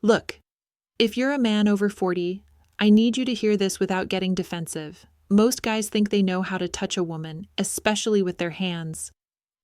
Look, if you're a man over 40, I need you to hear this without getting defensive. Most guys think they know how to touch a woman, especially with their hands.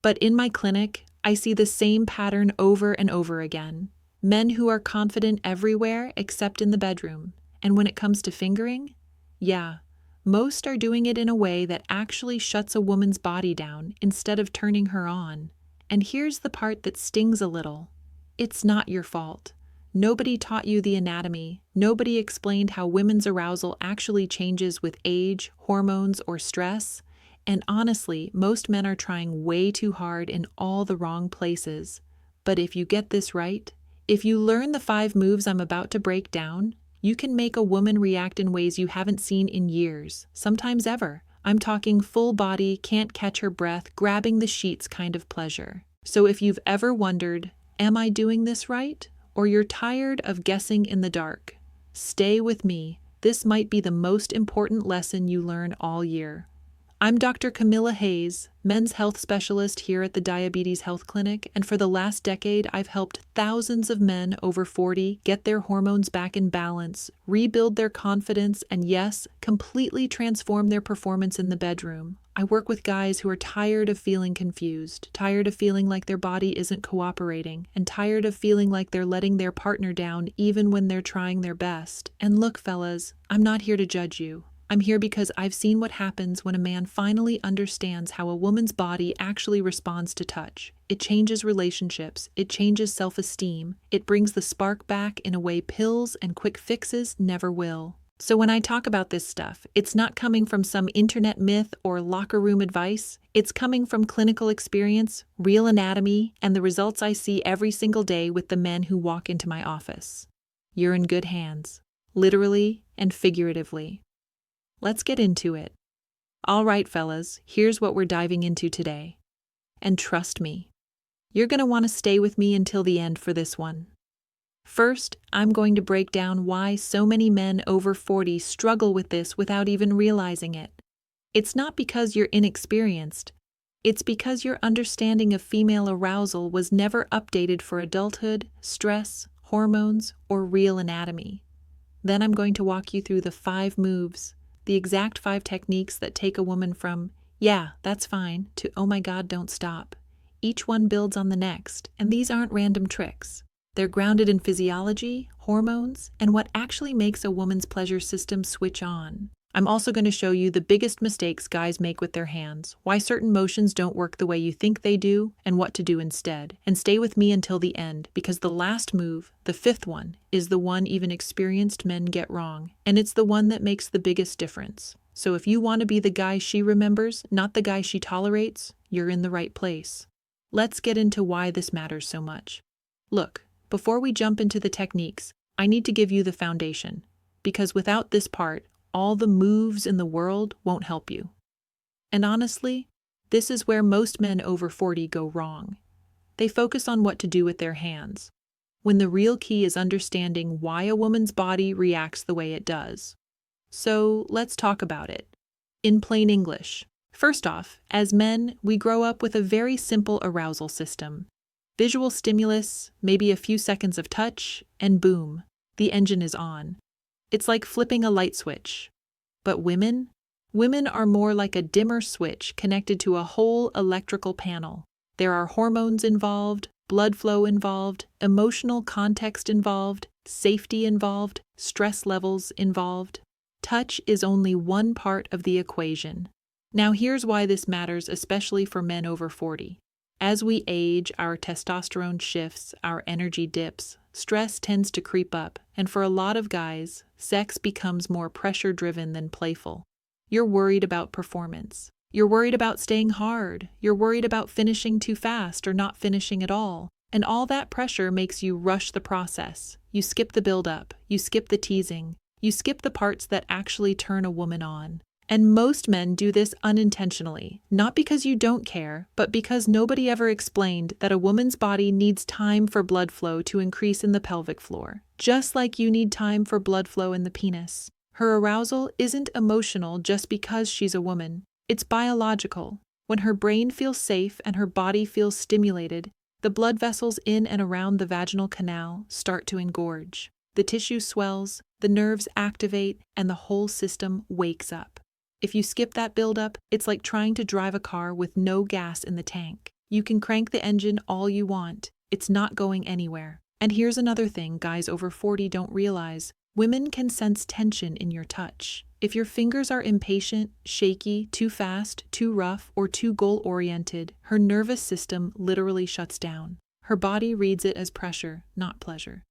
But in my clinic, I see the same pattern over and over again. Men who are confident everywhere except in the bedroom. And when it comes to fingering, yeah, most are doing it in a way that actually shuts a woman's body down instead of turning her on. And here's the part that stings a little. It's not your fault. Nobody taught you the anatomy. Nobody explained how women's arousal actually changes with age, hormones, or stress. And honestly, most men are trying way too hard in all the wrong places. But if you get this right, if you learn the 5 moves I'm about to break down, you can make a woman react in ways you haven't seen in years, sometimes ever. I'm talking full body, can't catch her breath, grabbing the sheets kind of pleasure. So if you've ever wondered, am I doing this right? Or you're tired of guessing in the dark, stay with me. This might be the most important lesson you learn all year. I'm Dr. Camilla Hayes, men's health specialist here at the Diabetes Health Clinic, and for the last decade, I've helped thousands of men over 40 get their hormones back in balance, rebuild their confidence, and yes, completely transform their performance in the bedroom. I work with guys who are tired of feeling confused, tired of feeling like their body isn't cooperating, and tired of feeling like they're letting their partner down even when they're trying their best. And look, fellas, I'm not here to judge you. I'm here because I've seen what happens when a man finally understands how a woman's body actually responds to touch. It changes relationships, it changes self-esteem, it brings the spark back in a way pills and quick fixes never will. So when I talk about this stuff, it's not coming from some internet myth or locker room advice. It's coming from clinical experience, real anatomy, and the results I see every single day with the men who walk into my office. You're in good hands, literally and figuratively. Let's get into it. All right, fellas, here's what we're diving into today. And trust me, you're going to want to stay with me until the end for this one. First, I'm going to break down why so many men over 40 struggle with this without even realizing it. It's not because you're inexperienced. It's because your understanding of female arousal was never updated for adulthood, stress, hormones, or real anatomy. Then I'm going to walk you through the 5 moves, the exact 5 techniques that take a woman from, yeah, that's fine, to oh my God, don't stop. Each one builds on the next, and these aren't random tricks. They're grounded in physiology, hormones, and what actually makes a woman's pleasure system switch on. I'm also going to show you the biggest mistakes guys make with their hands, why certain motions don't work the way you think they do, and what to do instead. And stay with me until the end, because the last move, the 5th one, is the one even experienced men get wrong, and it's the one that makes the biggest difference. So if you want to be the guy she remembers, not the guy she tolerates, you're in the right place. Let's get into why this matters so much. Look, before we jump into the techniques, I need to give you the foundation, because without this part, all the moves in the world won't help you. And honestly, this is where most men over 40 go wrong. They focus on what to do with their hands, when the real key is understanding why a woman's body reacts the way it does. So let's talk about it. In plain English. First off, as men, we grow up with a very simple arousal system. Visual stimulus, maybe a few seconds of touch, and boom, the engine is on. It's like flipping a light switch. But women? Women are more like a dimmer switch connected to a whole electrical panel. There are hormones involved, blood flow involved, emotional context involved, safety involved, stress levels involved. Touch is only one part of the equation. Now here's why this matters, especially for men over 40. As we age, our testosterone shifts, our energy dips, stress tends to creep up, and for a lot of guys, sex becomes more pressure-driven than playful. You're worried about performance. You're worried about staying hard. You're worried about finishing too fast or not finishing at all. And all that pressure makes you rush the process. You skip the build-up. You skip the teasing. You skip the parts that actually turn a woman on. And most men do this unintentionally, not because you don't care, but because nobody ever explained that a woman's body needs time for blood flow to increase in the pelvic floor, just like you need time for blood flow in the penis. Her arousal isn't emotional just because she's a woman. It's biological. When her brain feels safe and her body feels stimulated, The blood vessels in and around the vaginal canal start to engorge. The tissue swells, the nerves activate, and the whole system wakes up. If you skip that buildup, it's like trying to drive a car with no gas in the tank. You can crank the engine all you want. It's not going anywhere. And here's another thing guys over 40 don't realize. Women can sense tension in your touch. If your fingers are impatient, shaky, too fast, too rough, or too goal-oriented, her nervous system literally shuts down. Her body reads it as pressure, not pleasure.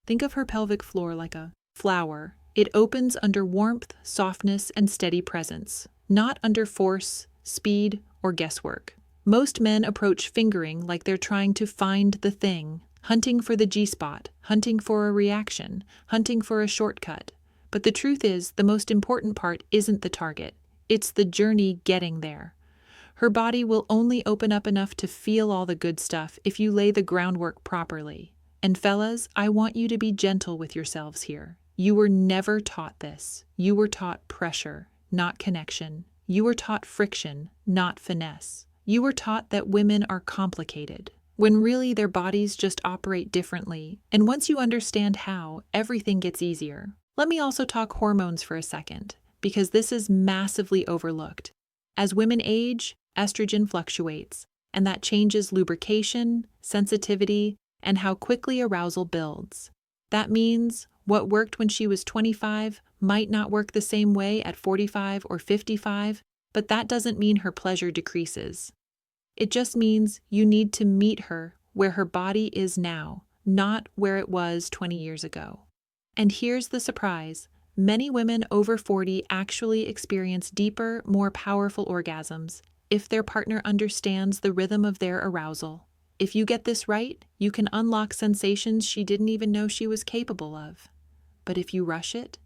Think of her pelvic floor like a flower. It opens under warmth, softness, and steady presence, not under force, speed, or guesswork. Most men approach fingering like they're trying to find the thing, hunting for the G-spot, hunting for a reaction, hunting for a shortcut. But the truth is, the most important part isn't the target. It's the journey getting there. Her body will only open up enough to feel all the good stuff if you lay the groundwork properly. And fellas, I want you to be gentle with yourselves here. You were never taught this. You were taught pressure, not connection. You were taught friction, not finesse. You were taught that women are complicated, when really their bodies just operate differently. And once you understand how, everything gets easier. Let me also talk hormones for a second, because this is massively overlooked. As women age, estrogen fluctuates, and that changes lubrication, sensitivity, and how quickly arousal builds. That means what worked when she was 25 might not work the same way at 45 or 55, but that doesn't mean her pleasure decreases. It just means you need to meet her where her body is now, not where it was 20 years ago. And here's the surprise. Many women over 40 actually experience deeper, more powerful orgasms if their partner understands the rhythm of their arousal. If you get this right, you can unlock sensations she didn't even know she was capable of. But if you rush it,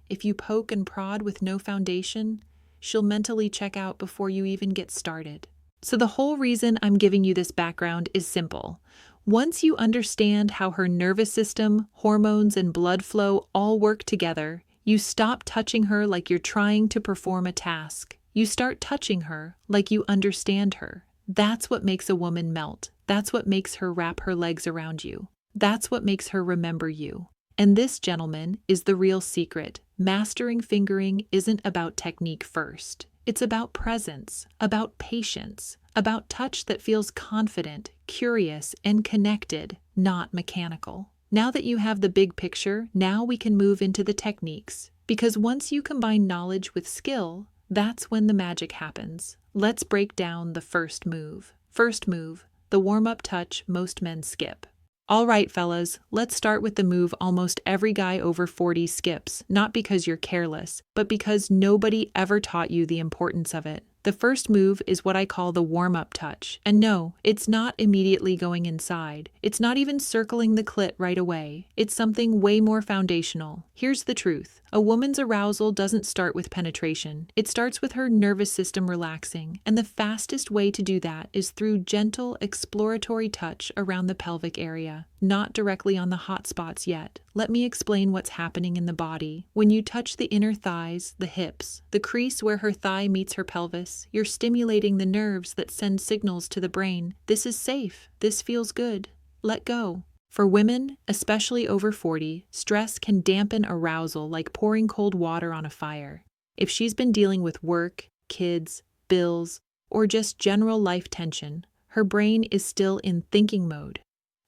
if you poke and prod with no foundation, she'll mentally check out before you even get started. So the whole reason I'm giving you this background is simple. Once you understand how her nervous system, hormones, and blood flow all work together, you stop touching her like you're trying to perform a task. You start touching her like you understand her. That's what makes a woman melt. That's what makes her wrap her legs around you. That's what makes her remember you. And this, gentlemen, is the real secret. Mastering fingering isn't about technique first. It's about presence, about patience, about touch that feels confident, curious, and connected, not mechanical. Now that you have the big picture, now we can move into the techniques. Because once you combine knowledge with skill, that's when the magic happens. Let's break down the first move. First move, the warm-up touch most men skip. All right, fellas, let's start with the move almost every guy over 40 skips, not because you're careless, but because nobody ever taught you the importance of it. The first move is what I call the warm-up touch. And no, it's not immediately going inside. It's not even circling the clit right away. It's something way more foundational. Here's the truth. A woman's arousal doesn't start with penetration. It starts with her nervous system relaxing, and the fastest way to do that is through gentle, exploratory touch around the pelvic area, not directly on the hot spots yet. Let me explain what's happening in the body. When you touch the inner thighs, the hips, the crease where her thigh meets her pelvis, you're stimulating the nerves that send signals to the brain. This is safe. This feels good. Let go. For women, especially over 40, stress can dampen arousal like pouring cold water on a fire. If she's been dealing with work, kids, bills, or just general life tension, her brain is still in thinking mode.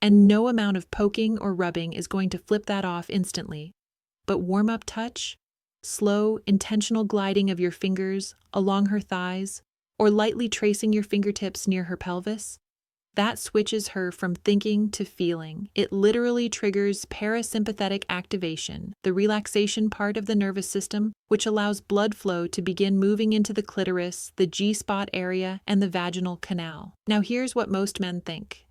And no amount of poking or rubbing is going to flip that off instantly. But warm-up touch, slow, intentional gliding of your fingers along her thighs, or lightly tracing your fingertips near her pelvis, that switches her from thinking to feeling. It literally triggers parasympathetic activation, the relaxation part of the nervous system, which allows blood flow to begin moving into the clitoris, the G-spot area, and the vaginal canal. Now here's what most men think.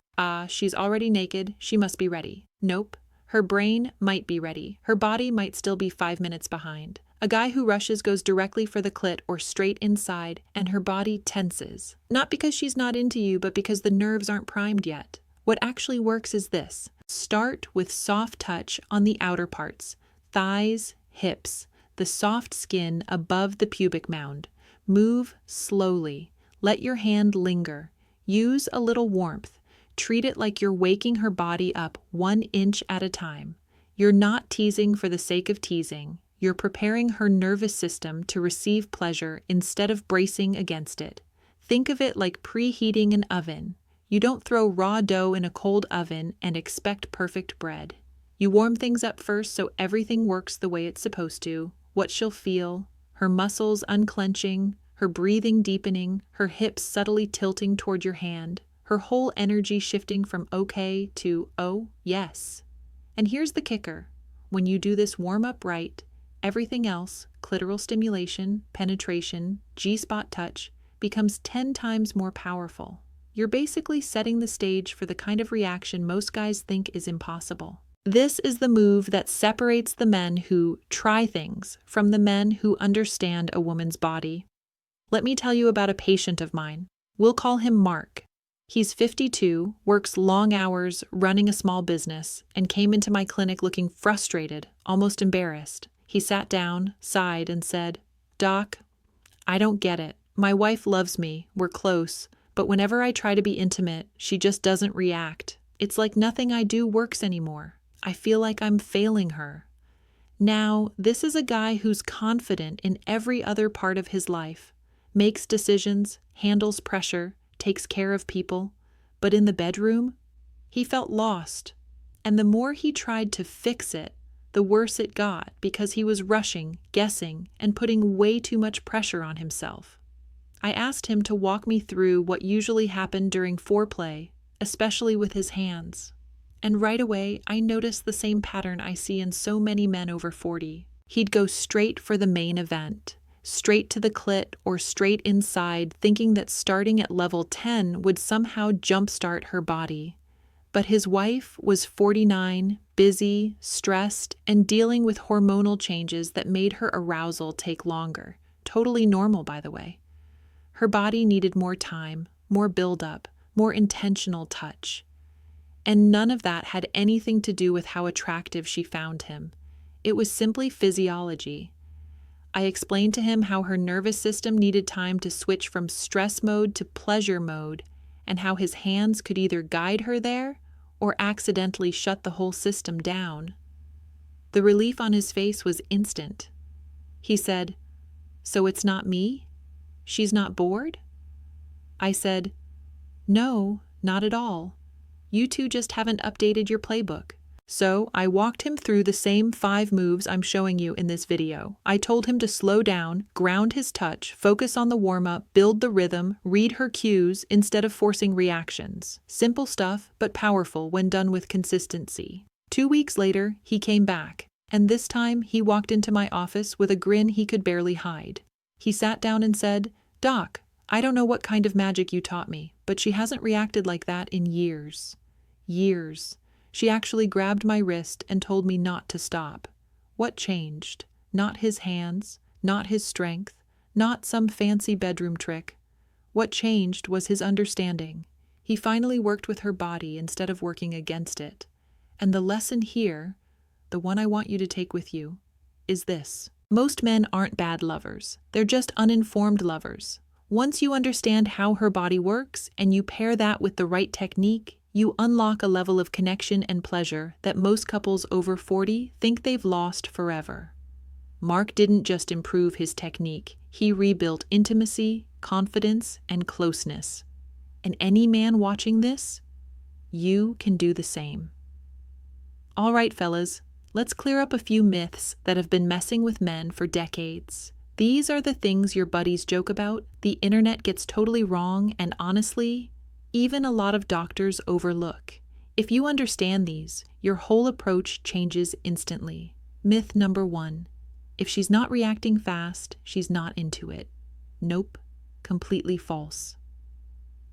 She's already naked, she must be ready. Nope. Her brain might be ready. Her body might still be 5 minutes behind. A guy who rushes goes directly for the clit or straight inside, and her body tenses. Not because she's not into you, but because the nerves aren't primed yet. What actually works is this. Start with soft touch on the outer parts, thighs, hips, the soft skin above the pubic mound. Move slowly. Let your hand linger. Use a little warmth. Treat it like you're waking her body up 1 inch at a time. You're not teasing for the sake of teasing. You're preparing her nervous system to receive pleasure instead of bracing against it. Think of it like preheating an oven. You don't throw raw dough in a cold oven and expect perfect bread. You warm things up first so everything works the way it's supposed to. What she'll feel, her muscles unclenching, her breathing deepening, her hips subtly tilting toward your hand, her whole energy shifting from okay to oh, yes. And here's the kicker. When you do this warm-up right, everything else, clitoral stimulation, penetration, G-spot touch, becomes 10 times more powerful. You're basically setting the stage for the kind of reaction most guys think is impossible. This is the move that separates the men who try things from the men who understand a woman's body. Let me tell you about a patient of mine. We'll call him Mark. He's 52, works long hours running a small business, and came into my clinic looking frustrated, almost embarrassed. He sat down, sighed, and said, "Doc, I don't get it. My wife loves me, we're close, but whenever I try to be intimate, she just doesn't react. It's like nothing I do works anymore. I feel like I'm failing her." Now, this is a guy who's confident in every other part of his life, makes decisions, handles pressure, takes care of people, but in the bedroom, he felt lost. And the more he tried to fix it, the worse it got because he was rushing, guessing, and putting way too much pressure on himself. I asked him to walk me through what usually happened during foreplay, especially with his hands. And right away, I noticed the same pattern I see in so many men over 40. He'd go straight for the main event, straight to the clit or straight inside, thinking that starting at level 10 would somehow jumpstart her body. But his wife was 49, busy, stressed, and dealing with hormonal changes that made her arousal take longer. Totally normal, by the way. Her body needed more time, more build-up, more intentional touch. And none of that had anything to do with how attractive she found him. It was simply physiology. I explained to him how her nervous system needed time to switch from stress mode to pleasure mode, and how his hands could either guide her there or accidentally shut the whole system down. The relief on his face was instant. He said, "So it's not me? She's not bored?" I said, "No, not at all. You two just haven't updated your playbook." So I walked him through the same 5 moves I'm showing you in this video. I told him to slow down, ground his touch, focus on the warm-up, build the rhythm, read her cues instead of forcing reactions. Simple stuff, but powerful when done with consistency. 2 weeks later, he came back, and this time he walked into my office with a grin he could barely hide. He sat down and said, "Doc, I don't know what kind of magic you taught me, but she hasn't reacted like that in years. Years. She actually grabbed my wrist and told me not to stop." What changed? Not his hands, not his strength, not some fancy bedroom trick. What changed was his understanding. He finally worked with her body instead of working against it. And the lesson here, the one I want you to take with you, is this. Most men aren't bad lovers. They're just uninformed lovers. Once you understand how her body works and you pair that with the right technique, you unlock a level of connection and pleasure that most couples over 40 think they've lost forever. Mark didn't just improve his technique, he rebuilt intimacy, confidence, and closeness. And any man watching this, you can do the same. All right, fellas, let's clear up a few myths that have been messing with men for decades. These are the things your buddies joke about, the internet gets totally wrong, and honestly, even a lot of doctors overlook. If you understand these, your whole approach changes instantly. Myth number 1. If she's not reacting fast, she's not into it. Nope, completely false.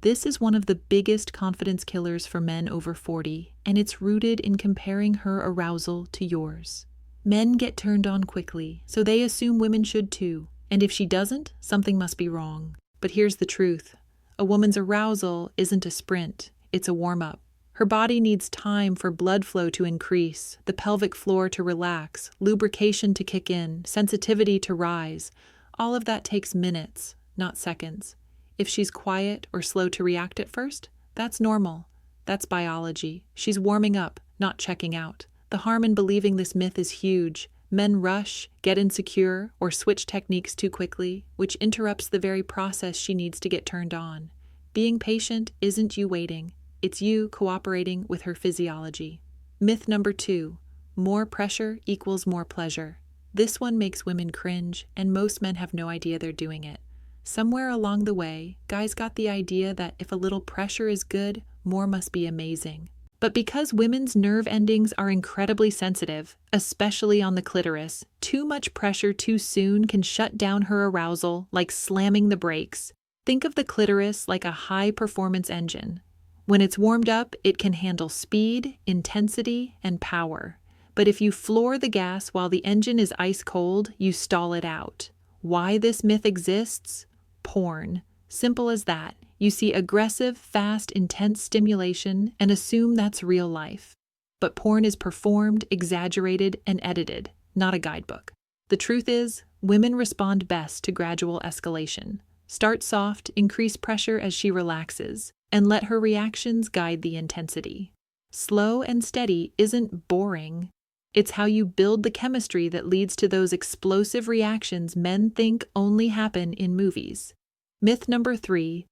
This is one of the biggest confidence killers for men over 40, and it's rooted in comparing her arousal to yours. Men get turned on quickly, so they assume women should too, and if she doesn't, something must be wrong. But here's the truth. A woman's arousal isn't a sprint, it's a warm-up. Her body needs time for blood flow to increase, the pelvic floor to relax, lubrication to kick in, sensitivity to rise. All of that takes minutes, not seconds. If she's quiet or slow to react at first, that's normal. That's biology. She's warming up, not checking out. The harm in believing this myth is huge. Men rush, get insecure, or switch techniques too quickly, which interrupts the very process she needs to get turned on. Being patient isn't you waiting. It's you cooperating with her physiology. Myth number 2. More pressure equals more pleasure. This one makes women cringe, and most men have no idea they're doing it. Somewhere along the way, guys got the idea that if a little pressure is good, more must be amazing. But because women's nerve endings are incredibly sensitive, especially on the clitoris, too much pressure too soon can shut down her arousal like slamming the brakes. Think of the clitoris like a high-performance engine. When it's warmed up, it can handle speed, intensity, and power. But if you floor the gas while the engine is ice cold, you stall it out. Why this myth exists? Porn. Simple as that. You see aggressive, fast, intense stimulation and assume that's real life. But porn is performed, exaggerated, and edited, not a guidebook. The truth is, women respond best to gradual escalation. Start soft, increase pressure as she relaxes, and let her reactions guide the intensity. Slow and steady isn't boring. It's how you build the chemistry that leads to those explosive reactions men think only happen in movies. Myth number 3.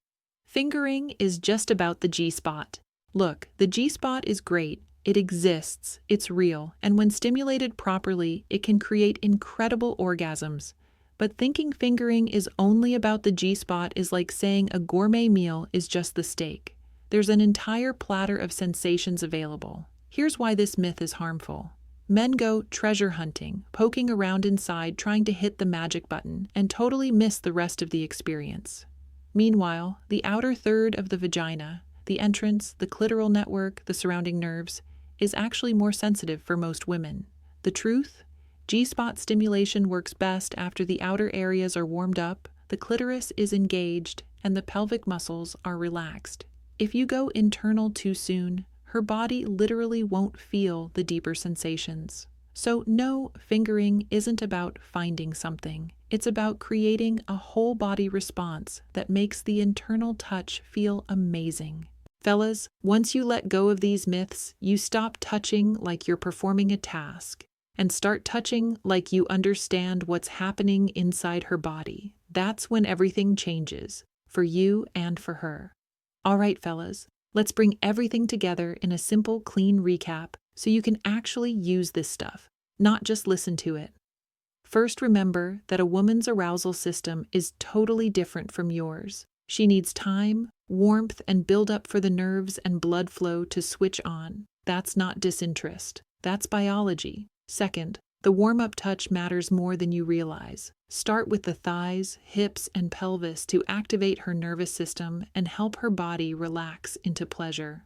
Fingering is just about the G-spot. Look, the G-spot is great. It exists, it's real, and when stimulated properly, it can create incredible orgasms. But thinking fingering is only about the G-spot is like saying a gourmet meal is just the steak. There's an entire platter of sensations available. Here's why this myth is harmful. Men go treasure hunting, poking around inside trying to hit the magic button, and totally miss the rest of the experience. Meanwhile, the outer third of the vagina, the entrance, the clitoral network, the surrounding nerves, is actually more sensitive for most women. The truth? G-spot stimulation works best after the outer areas are warmed up, the clitoris is engaged, and the pelvic muscles are relaxed. If you go internal too soon, her body literally won't feel the deeper sensations. So no, fingering isn't about finding something. It's about creating a whole body response that makes the internal touch feel amazing. Fellas, once you let go of these myths, you stop touching like you're performing a task and start touching like you understand what's happening inside her body. That's when everything changes, for you and for her. All right, fellas, let's bring everything together in a simple, clean recap so you can actually use this stuff, not just listen to it. First, remember that a woman's arousal system is totally different from yours. She needs time, warmth, and build-up for the nerves and blood flow to switch on. That's not disinterest. That's biology. Second, the warm-up touch matters more than you realize. Start with the thighs, hips, and pelvis to activate her nervous system and help her body relax into pleasure.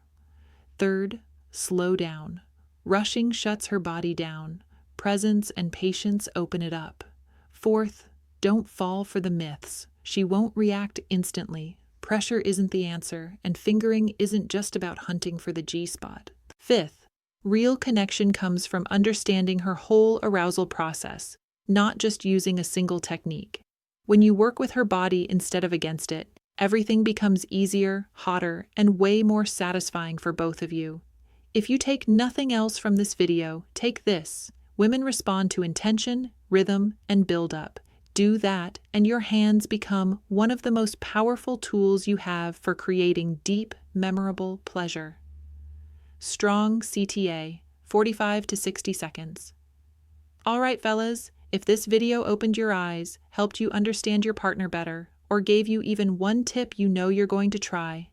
Third, slow down. Rushing shuts her body down. Presence and patience open it up. Fourth, don't fall for the myths. She won't react instantly. Pressure isn't the answer, and fingering isn't just about hunting for the G-spot. Fifth, real connection comes from understanding her whole arousal process, not just using a single technique. When you work with her body instead of against it, everything becomes easier, hotter, and way more satisfying for both of you. If you take nothing else from this video, take this. Women respond to intention, rhythm, and build-up. Do that, and your hands become one of the most powerful tools you have for creating deep, memorable pleasure. Strong CTA, 45 to 60 seconds. All right, fellas, if this video opened your eyes, helped you understand your partner better, or gave you even one tip you know you're going to try,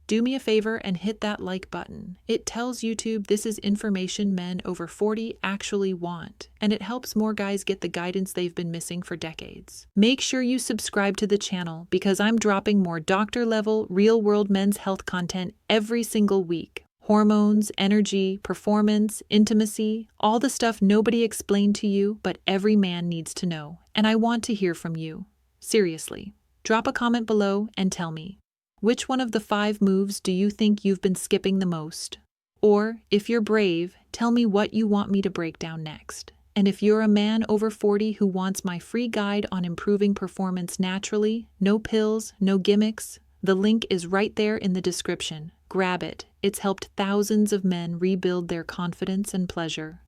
do me a favor and hit that like button. It tells YouTube this is information men over 40 actually want, and it helps more guys get the guidance they've been missing for decades. Make sure you subscribe to the channel because I'm dropping more doctor-level, real-world men's health content every single week. Hormones, energy, performance, intimacy, all the stuff nobody explained to you, but every man needs to know. And I want to hear from you. Seriously. Drop a comment below and tell me. Which one of the 5 moves do you think you've been skipping the most? Or, if you're brave, tell me what you want me to break down next. And if you're a man over 40 who wants my free guide on improving performance naturally, no pills, no gimmicks, the link is right there in the description. Grab it. It's helped thousands of men rebuild their confidence and pleasure.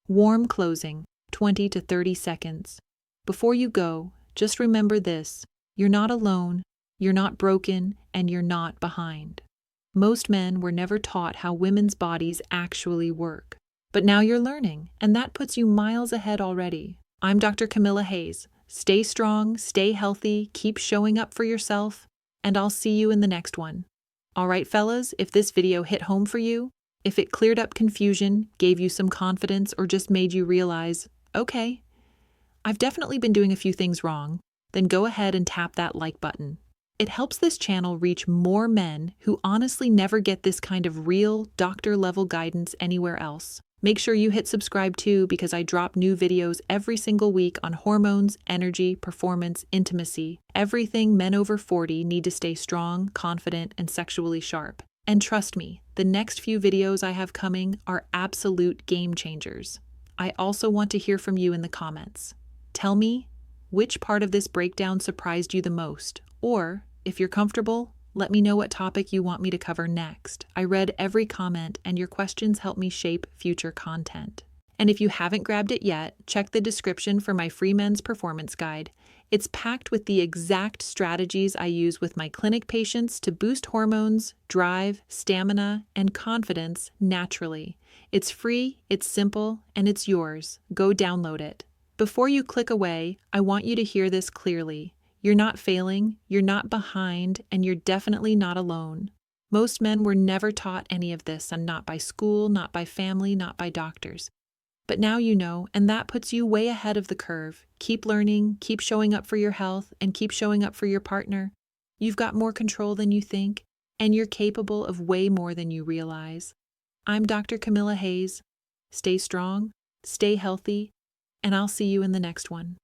Warm closing, 20 to 30 seconds. Before you go, just remember this: you're not alone, you're not broken, and you're not behind. Most men were never taught how women's bodies actually work. But now you're learning, and that puts you miles ahead already. I'm Dr. Camilla Hayes. Stay strong, stay healthy, keep showing up for yourself, and I'll see you in the next one. All right, fellas, if this video hit home for you, if it cleared up confusion, gave you some confidence, or just made you realize, okay, I've definitely been doing a few things wrong, then go ahead and tap that like button. It helps this channel reach more men who honestly never get this kind of real, doctor-level guidance anywhere else. Make sure you hit subscribe too, because I drop new videos every single week on hormones, energy, performance, intimacy, everything men over 40 need to stay strong, confident, and sexually sharp. And trust me, the next few videos I have coming are absolute game changers. I also want to hear from you in the comments. Tell me, which part of this breakdown surprised you the most? Or, if you're comfortable, let me know what topic you want me to cover next. I read every comment, and your questions help me shape future content. And if you haven't grabbed it yet, check the description for my free men's performance guide. It's packed with the exact strategies I use with my clinic patients to boost hormones, drive, stamina, and confidence naturally. It's free, it's simple, and it's yours. Go download it. Before you click away, I want you to hear this clearly. You're not failing, you're not behind, and you're definitely not alone. Most men were never taught any of this, and not by school, not by family, not by doctors. But now you know, and that puts you way ahead of the curve. Keep learning, keep showing up for your health, and keep showing up for your partner. You've got more control than you think, and you're capable of way more than you realize. I'm Dr. Camilla Hayes. Stay strong, stay healthy, and I'll see you in the next one.